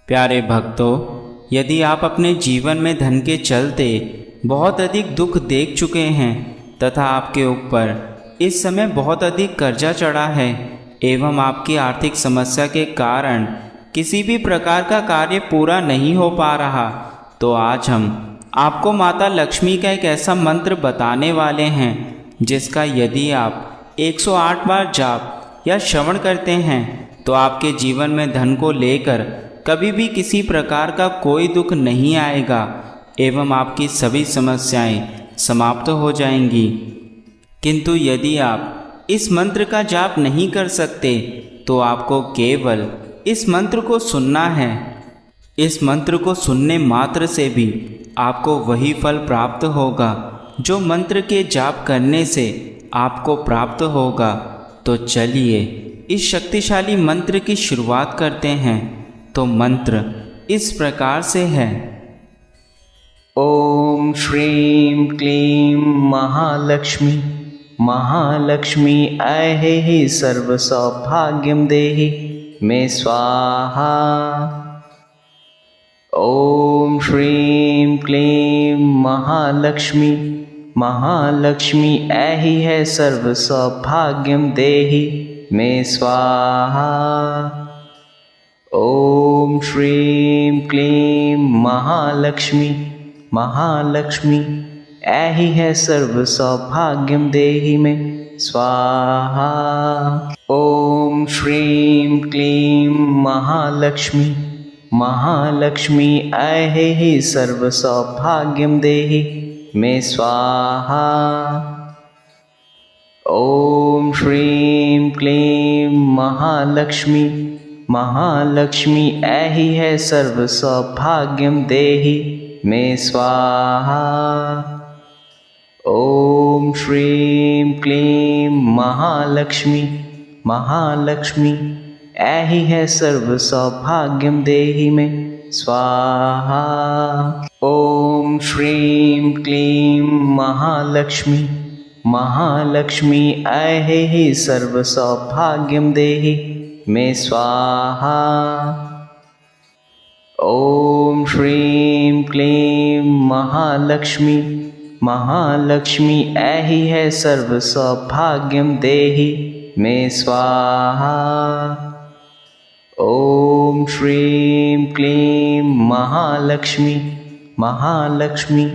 प्यारे भक्तों, यदि आप अपने जीवन में धन के चलते बहुत अधिक दुख देख चुके हैं तथा आपके ऊपर इस समय बहुत अधिक कर्जा चढ़ा है एवं आपकी आर्थिक समस्या के कारण किसी भी प्रकार का कार्य पूरा नहीं हो पा रहा, तो आज हम आपको माता लक्ष्मी का एक ऐसा मंत्र बताने वाले हैं जिसका यदि आप 108 बार जाप या श्रवण करते हैं तो आपके जीवन में धन को लेकर कभी भी किसी प्रकार का कोई दुख नहीं आएगा एवं आपकी सभी समस्याएं समाप्त हो जाएंगी। किंतु यदि आप इस मंत्र का जाप नहीं कर सकते तो आपको केवल इस मंत्र को सुनना है। इस मंत्र को सुनने मात्र से भी आपको वही फल प्राप्त होगा जो मंत्र के जाप करने से आपको प्राप्त होगा। तो चलिए इस शक्तिशाली मंत्र की शुरुआत करते हैं। तो मंत्र इस प्रकार से है। ओम श्रीं क्लीं महालक्ष्मी महालक्ष्मी ऐहे सर्व सौभाग्यं देहि मे स्वाहा। ओम श्रीं क्लीं महालक्ष्मी महालक्ष्मी ऐहे सर्व सौभाग्यं देहि मे स्वाहा। ओम श्रीं क्लीं महालक्ष्मी महालक्ष्मी ऐहि सर्व सौभाग्यं देहि मे स्वाहा। ओम श्रीं क्लीं महालक्ष्मी महालक्ष्मी ऐहि सर्व सौभाग्यं देहि मे स्वाहा। ओम श्रीं क्लीं महालक्ष्मी महालक्ष्मी ऐहि सर्व सौभाग्यं देहि मे स्वाहा। ओम श्रीं क्लीं महालक्ष्मी महालक्ष्मी ऐहि सर्व सौभाग्यं देहि मे स्वाहा। ओम श्रीं क्लीं महालक्ष्मी महालक्ष्मी ऐहि सर्व सौभाग्यं देहि मे स्वाहा। ओम श्रीं क्लीं महालक्ष्मी महालक्ष्मी ऐहि सर्व सौभाग्यं देहि मे स्वाहा। ओम श्रीं क्लीं महालक्ष्मी महालक्ष्मी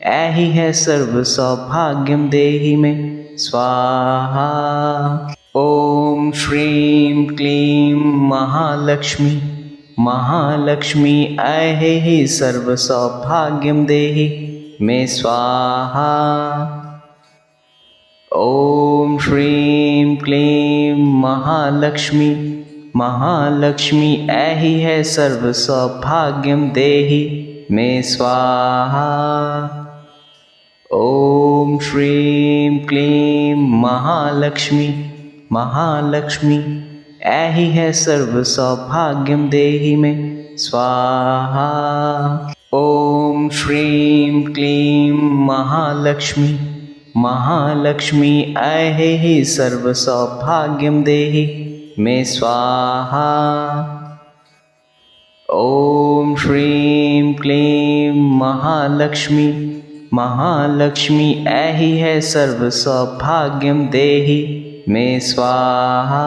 ऐहि सर्व सौभाग्यं देहि मे स्वाहा। ओम श्रीं क्लीं महालक्ष्मी महालक्ष्मी ऐहि सर्व सौभाग्यं देहि मे स्वाहा। ओम श्रीं क्लीं महालक्ष्मी महालक्ष्मी ऐहि सर्व सौभाग्यं देहि मे स्वाहा। ओम श्रीं क्लीं महालक्ष्मी महालक्ष्मी ऐहि सर्व सौभाग्यं देहि मे स्वाहा। ओम श्रीं क्लीं महालक्ष्मी महालक्ष्मी ऐहि सर्व सौभाग्यं देहि मे स्वाहा। ओम श्रीं क्लीं महालक्ष्मी महालक्ष्मी ऐहि सर्व सौभाग्यं देहि मे स्वाहा।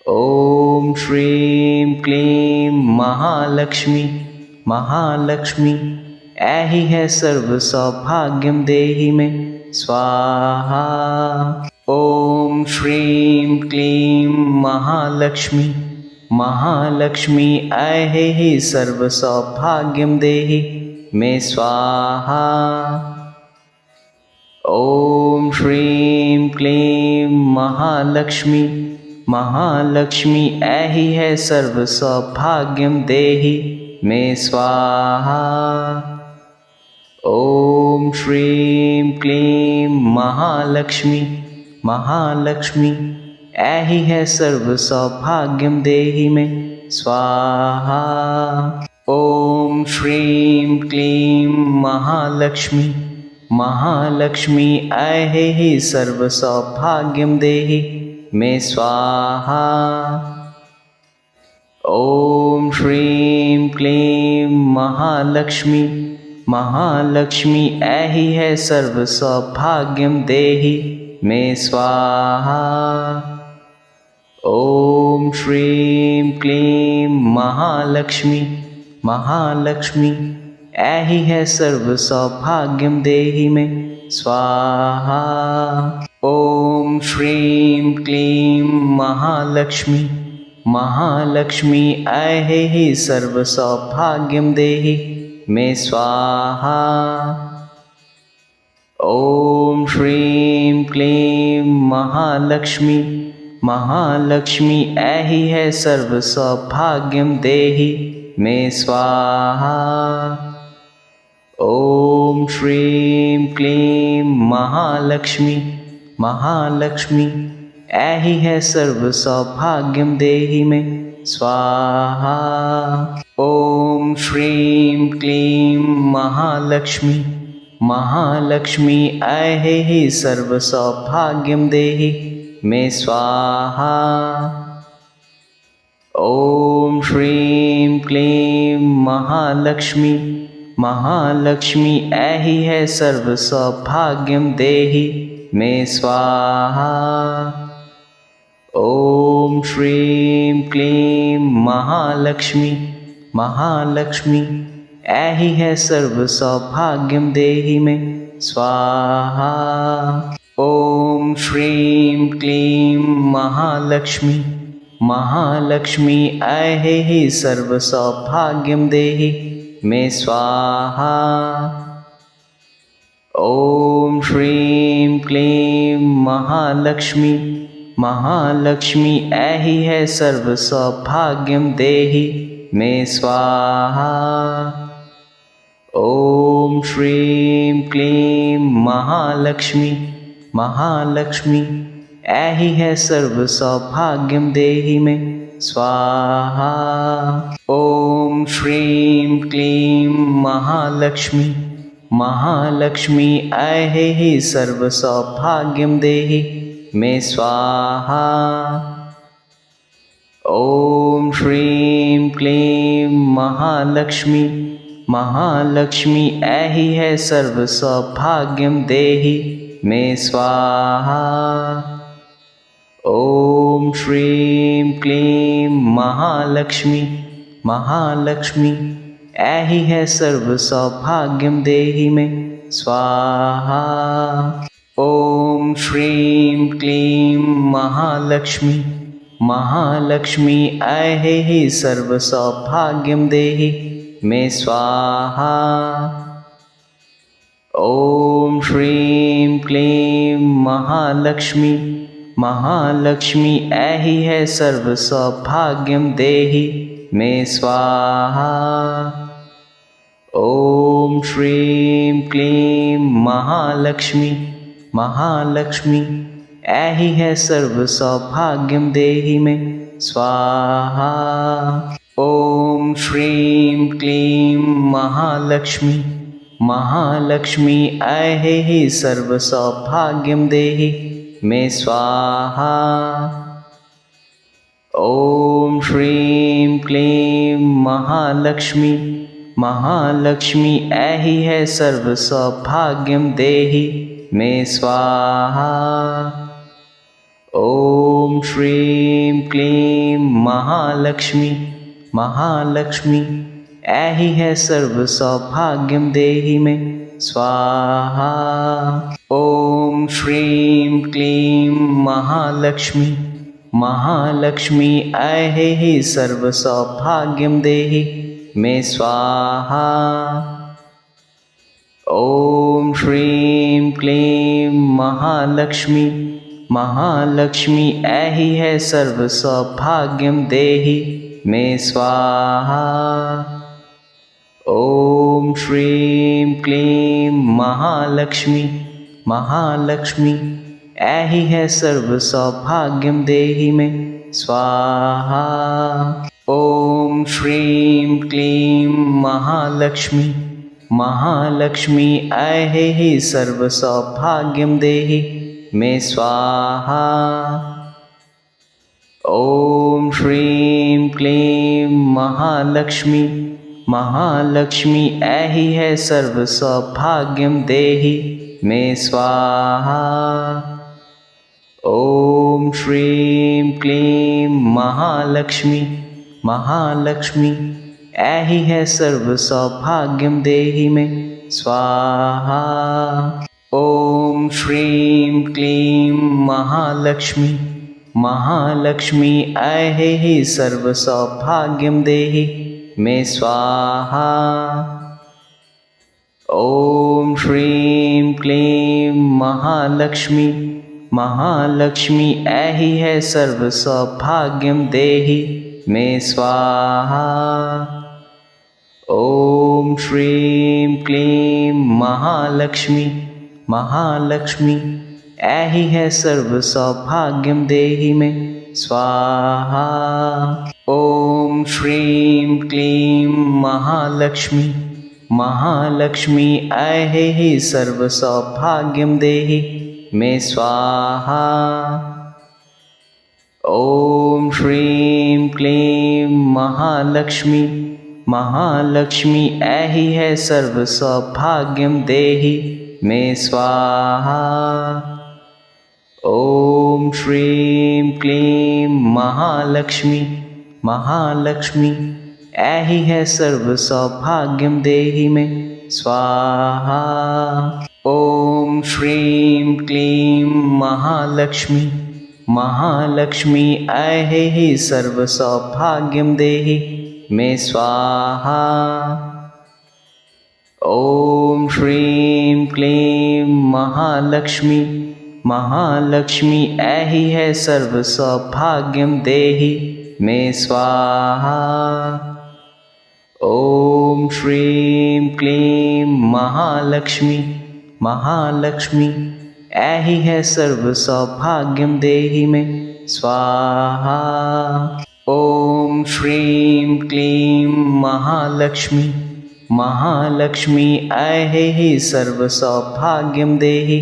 ओम श्रीं क्लीं महालक्ष्मी महालक्ष्मी ऐहि सर्व सौभाग्यं देहि मे स्वाहा। ओम श्रीं क्लीं महालक्ष्मी महालक्ष्मी ऐहि सर्व सौभाग्यं देहि मे स्वाहा। ओम श्रीं क्लीं महालक्ष्मी महालक्ष्मी ऐहि सर्व सौभाग्यं देहि मे स्वाहा। ओम श्रीं क्लीं महालक्ष्मी महालक्ष्मी ऐहि सर्व सौभाग्यं देहि मे स्वाहा। ओम श्रीं क्लीं महालक्ष्मी महालक्ष्मी ऐहि सर्व सौभाग्यं देहि मे स्वाहा। ॐ श्रीं क्लीं महालक्ष्मी महालक्ष्मी ऐहि है सर्व सौभाग्यम देहि मे स्वाहा। ॐ श्रीं क्लीं महालक्ष्मी महालक्ष्मी ऐहि है सर्व सौभाग्यम देहि मे स्वाहा। ॐ श्रीं क्लीं महालक्ष्मी महालक्ष्मी ऐहि सर्व सौभाग्यम देहि मे स्वाहा। ॐ श्रीं क्लीं महालक्ष्मी महालक्ष्मी ऐहि है सर्व सौभाग्यम देहि मे स्वाहा। ॐ श्रीं क्लीं महालक्ष्मी महालक्ष्मी ऐहि है सर्व सौभाग्यम देहि मे स्वाहा। ॐ श्रीं क्लीं महालक्ष्मी महालक्ष्मी ऐहि सर्व सौभाग्यम देहि मे स्वाहा। ॐ श्रीं क्लीं महालक्ष्मी महालक्ष्मी ऐहि है सर्व सौभाग्यम देहि मे स्वाहा। ॐ श्रीं क्लीं महालक्ष्मी महालक्ष्मी ऐहि है सर्व सौभाग्यम देहि मे स्वाहा। ॐ श्रीं क्लीं महालक्ष्मी महालक्ष्मी ऐहि सर्व सौभाग्यम देहि मे स्वाहा। ॐ श्रीं क्लीं महालक्ष्मी महालक्ष्मी ऐहि है सर्व सौभाग्यम देहि मे स्वाहा। ॐ श्रीं क्लीं महालक्ष्मी महालक्ष्मी ऐहि है सर्व सौभाग्यम देहि मे स्वाहा। ॐ श्रीं क्लीं महालक्ष्मी महालक्ष्मी ऐहि सर्व सौभाग्यम देहि मे स्वाहा। ॐ श्रीं क्लीं महालक्ष्मी महालक्ष्मी ऐहि है सर्व सौभाग्यम देहि मे स्वाहा। ॐ श्रीं क्लीं महालक्ष्मी महालक्ष्मी ऐहि है सर्व सौभाग्यम देहि मे स्वाहा। ॐ श्रीं क्लीं महालक्ष्मी महालक्ष्मी ऐहि सर्व सौभाग्यम देहि मे स्वाहा। ॐ श्रीं क्लीं महालक्ष्मी महालक्ष्मी ऐहि है सर्व सौभाग्यम देहि मे स्वाहा। ॐ श्रीं क्लीं महालक्ष्मी महालक्ष्मी ऐहि है सर्व सौभाग्यम देहि मे स्वाहा। ॐ श्रीं क्लीं महालक्ष्मी महालक्ष्मी ऐहि सर्व सौभाग्यम देहि मे स्वाहा। ॐ श्रीं क्लीं महालक्ष्मी महालक्ष्मी ऐहि है सर्व सौभाग्यम देहि मे स्वाहा। ॐ श्रीं क्लीं महालक्ष्मी महालक्ष्मी ऐहि है सर्व सौभाग्यम देहि मे स्वाहा। ॐ श्रीं क्लीं महालक्ष्मी महालक्ष्मी ऐहि सर्व सौभाग्यम देहि मे स्वाहा। ॐ श्रीं क्लीं महालक्ष्मी महालक्ष्मी ऐहि है सर्व सौभाग्यम देहि मे स्वाहा। ॐ श्रीं क्लीं महालक्ष्मी महालक्ष्मी ऐहि है सर्व सौभाग्यम देहि मे स्वाहा। ॐ श्रीं क्लीं महालक्ष्मी महालक्ष्मी ऐहि सर्व सौभाग्यम देहि मे स्वाहा। ॐ श्रीं क्लीं महालक्ष्मी महालक्ष्मी ऐहि है सर्व सौभाग्यम देहि मे स्वाहा। ओम श्रीं क्लीं महालक्ष्मी महालक्ष्मी ऐहि है सर्व सौभाग्यम देहि मे स्वाहा। ओम श्रीं क्लीं महालक्ष्मी महालक्ष्मी ऐहि सर्व सौभाग्यम देहि मे स्वाहा। ओम श्रीं क्लीं महालक्ष्मी महालक्ष्मी ऐहि है सर्व सौभाग्यम देहि मे स्वाहा। ओम श्रीं क्लीं महालक्ष्मी महालक्ष्मी ऐहि है सर्व सौभाग्यम देहि मे स्वाहा। ओम श्रीं क्लीं महालक्ष्मी महालक्ष्मी ऐहि सर्व सौभाग्यम देहि मे स्वाहा। ओम श्रीं क्लीं महालक्ष्मी महालक्ष्मी ऐहि है सर्व सौभाग्यम देहि मे स्वाहा। ओम श्रीं क्लीं महालक्ष्मी महालक्ष्मी ऐहि है सर्व सौभाग्यम देहि मे स्वाहा। ओम श्रीं क्लीं महालक्ष्मी महालक्ष्मी ऐहि सर्व सौभाग्यम देहि मे स्वाहा। ओम श्रीं क्लीं महालक्ष्मी महालक्ष्मी ऐहि है सर्व सौभाग्यम देहि मे स्वाहा। ओम श्रीं क्लीं महालक्ष्मी महालक्ष्मी ऐहि है सर्व सौभाग्यम देहि मे स्वाहा। ओम श्रीं क्लीं महालक्ष्मी महालक्ष्मी ऐहि सर्व सौभाग्यम देहि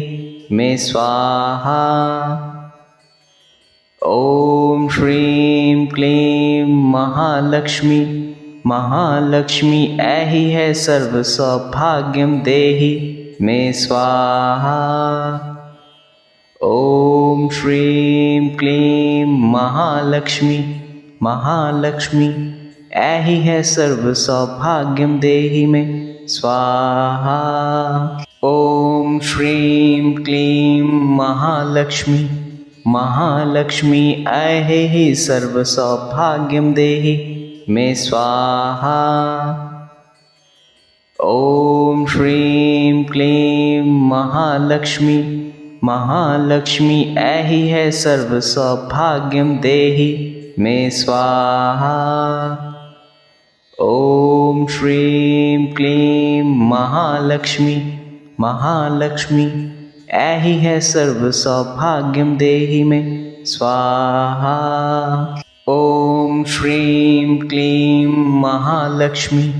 मे स्वाहा। ओम श्रीं क्लीं महालक्ष्मी महालक्ष्मी ऐहि है सर्व सौभाग्यम देहि मे स्वाहा। ओम श्रीं क्लीं महालक्ष्मी महालक्ष्मी ऐहि है सर्व सौभाग्यम देहि मे स्वाहा। ओम श्रीं क्लीं महालक्ष्मी महालक्ष्मी ऐहि सर्व सौभाग्यम देहि मे स्वाहा। ओम श्रीं क्लीं महालक्ष्मी महालक्ष्मी ऐहि है सर्व सौभाग्यम देहि मे स्वाहा। ओम श्रीं क्लीं महालक्ष्मी महालक्ष्मी ऐहि है सर्व सौभाग्यम देहि मे स्वाहा। ओम श्रीं क्लीं महालक्ष्मी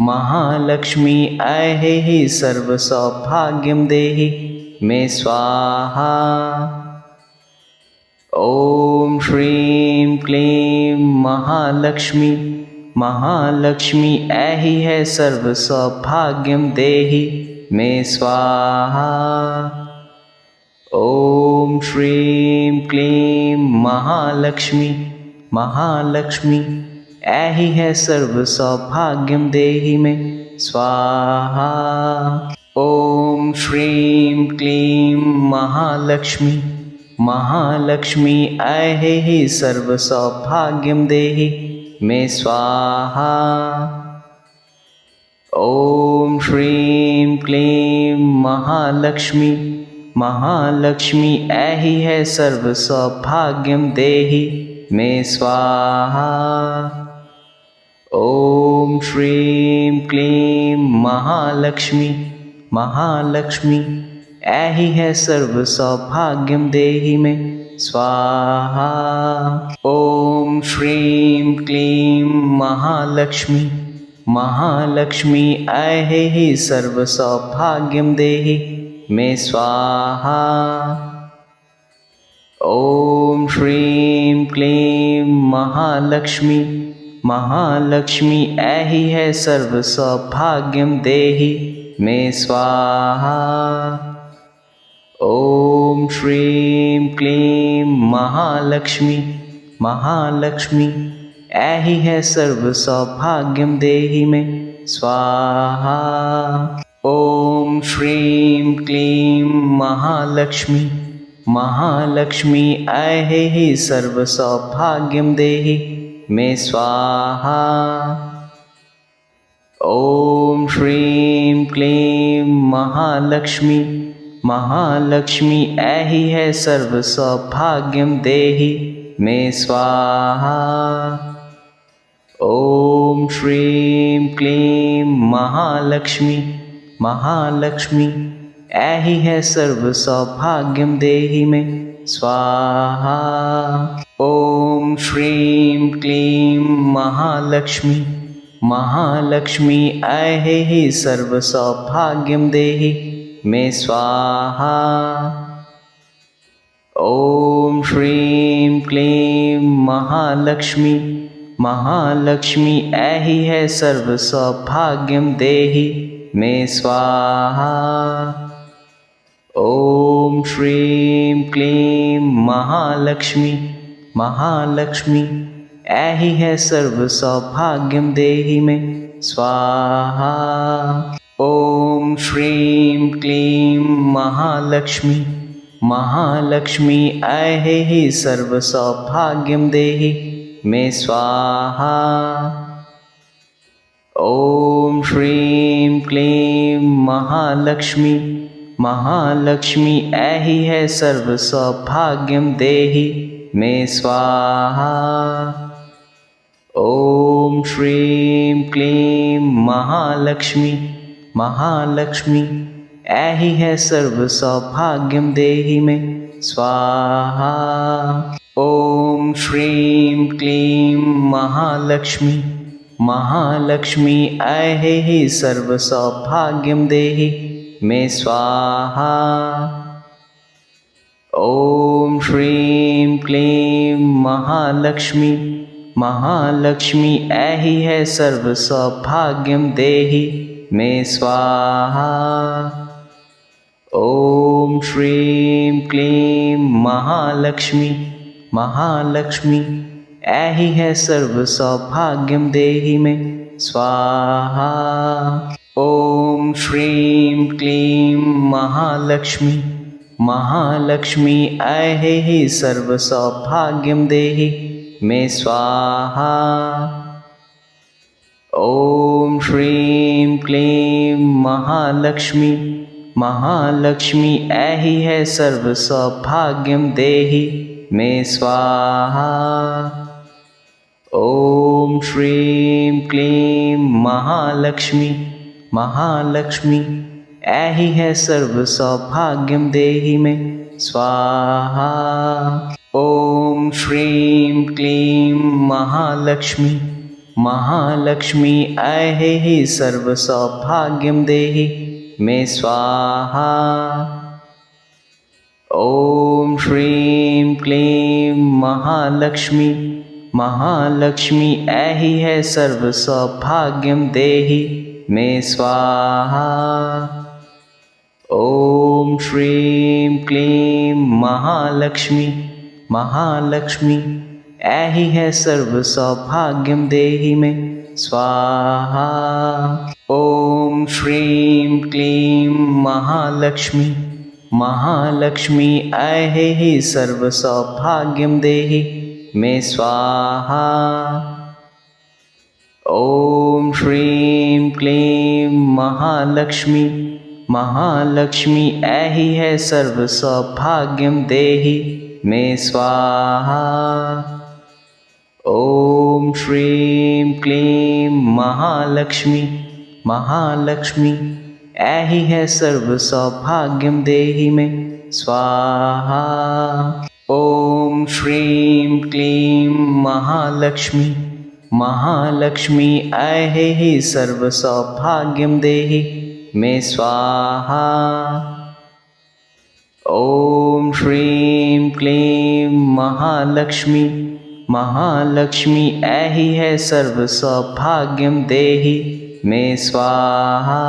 महालक्ष्मी ऐहि सर्व सौभाग्यम देहि मे स्वाहा। ओम श्रीं क्लीं महालक्ष्मी महालक्ष्मी ऐहि है सर्व सौभाग्यम देहि मे स्वाहा। ओम श्रीं क्लीं महालक्ष्मी महालक्ष्मी ऐहि है सर्व सौभाग्यम देहि मे स्वाहा। ओम श्रीं क्लीं महालक्ष्मी महालक्ष्मी ऐहि सर्व सौभाग्यम देहि मे स्वाहा। ओम श्रीं क्लीं महालक्ष्मी महालक्ष्मी ऐहि है सर्व सौभाग्यम देहि मे स्वाहा। ओम श्रीं क्लीं महालक्ष्मी महालक्ष्मी ऐहि है सर्व सौभाग्यम देहि मे स्वाहा। ओम श्रीं क्लीं महालक्ष्मी महालक्ष्मी ऐहि सर्व सौभाग्यम देहि मे स्वाहा। ओम श्रीं क्लीं महालक्ष्मी महालक्ष्मी ऐहि है सर्व सौभाग्यम देहि मे स्वाहा। ओम श्रीं क्लीं महालक्ष्मी महालक्ष्मी ऐहि है सर्व सौभाग्यम देहि मे स्वाहा। ओम श्रीं क्लीं महालक्ष्मी महालक्ष्मी ऐहि सर्व सौभाग्यम देहि मे स्वाहा। ओम श्रीं क्लीं महालक्ष्मी महालक्ष्मी ऐहि है सर्व सौभाग्यम देहि मे स्वाहा। ओम श्रीं क्लीं महालक्ष्मी महालक्ष्मी ऐहि है सर्व सौभाग्यम देहि मे स्वाहा। ओम श्रीं क्लीं महालक्ष्मी महालक्ष्मी ऐहि सर्व सौभाग्यम देहि मे स्वाहा। ओम श्रीं क्लीं महालक्ष्मी महालक्ष्मी ऐहि है सर्व सौभाग्यम देहि मे स्वाहा। ओम श्रीं क्लीं महालक्ष्मी महालक्ष्मी ऐहि है सर्व सौभाग्यम देहि मे स्वाहा। ओम श्रीं क्लीं महालक्ष्मी महालक्ष्मी ऐहि सर्व सौभाग्यम देहि मे स्वाहा। ओम श्रीं क्लीं महालक्ष्मी महालक्ष्मी ऐहि है सर्व सौभाग्यम देहि मे स्वाहा। ओम श्रीं क्लीं महालक्ष्मी महालक्ष्मी ऐहि है सर्व सौभाग्यम देहि मे स्वाहा। ओम श्रीं क्लीं महालक्ष्मी महालक्ष्मी ऐहि सर्व सौभाग्यम देहि मे स्वाहा। ओम श्रीं क्लीं महालक्ष्मी महालक्ष्मी ऐहि है सर्व सौभाग्यम देहि मे स्वाहा। ओम श्रीं क्लीं महालक्ष्मी महालक्ष्मी ऐहि है सर्व सौभाग्यम देहि मे स्वाहा। ओम श्रीं क्लीं महालक्ष्मी महालक्ष्मी ऐहि सर्व सौभाग्यम देहि मे स्वाहा। ओम श्रीं क्लीं महालक्ष्मी महालक्ष्मी ऐहि है सर्व सौभाग्यम देहि मे स्वाहा। ओम श्रीं क्लीं महालक्ष्मी महालक्ष्मी ऐहि है सर्व सौभाग्यम देहि मे स्वाहा। ओम श्रीं क्लीं महालक्ष्मी महालक्ष्मी ऐहि सर्व सौभाग्यम देहि मे स्वाहा। ओम श्रीं क्लीं महालक्ष्मी महालक्ष्मी ऐहि है सर्व सौभाग्यम देहि मे स्वाहा। ओम श्रीं क्लीं महालक्ष्मी महालक्ष्मी ऐहि है सर्व सौभाग्यम देहि मे स्वाहा। ओम श्रीं क्लीं महालक्ष्मी महालक्ष्मी ऐहि सर्व सौभाग्यम देहि मे स्वाहा। ओम श्रीं क्लीं महालक्ष्मी महालक्ष्मी ऐहि है सर्व सौभाग्यम देहि मे स्वाहा। ओम श्रीं क्लीं महालक्ष्मी महालक्ष्मी ऐहि है सर्व सौभाग्यम देहि मे स्वाहा। ओम श्रीं क्लीं महालक्ष्मी महालक्ष्मी ऐहि सर्व सौभाग्यम देहि मे स्वाहा। ओम श्रीं क्लीं महालक्ष्मी महालक्ष्मी ऐहि है सर्व सौभाग्यम देहि मे स्वाहा।